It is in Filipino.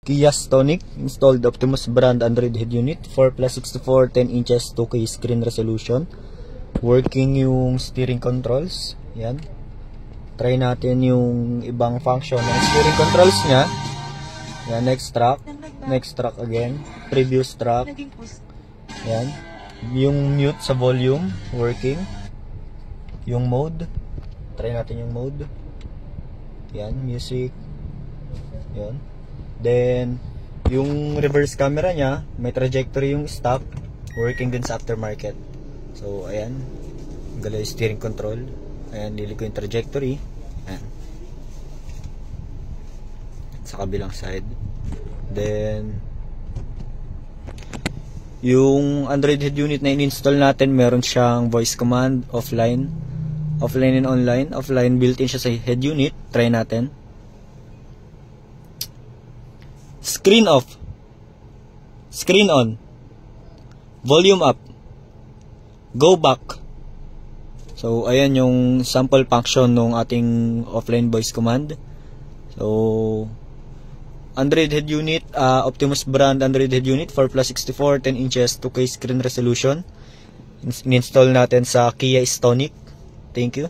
Kia Stonic installed Optimus brand Android head unit 4+64 10 inches 2K screen resolution. Working yung steering controls. Yan. Try natin yung ibang function ng steering controls niya. Yan, next track again, previous track. Yan. Yung mute sa volume working. Yung mode. Try natin yung mode. Yan, music. Yan. Then, yung reverse camera niya, may trajectory yung stop, working din sa aftermarket. So, ayan. Galaw yung steering control. Ayan, lili ko yung trajectory. Ayan. Sa kabilang side. Then, yung Android head unit na in-install natin, meron siyang voice command, offline and online. Offline, built-in siya sa head unit. Try natin. Screen off, screen on, volume up, go back. So ayan yung sample function ng ating offline voice command. So Android head unit, Optimus brand Android head unit 4+64 10 inches 2K screen resolution. In-install natin sa Kia Stonic. Thank you.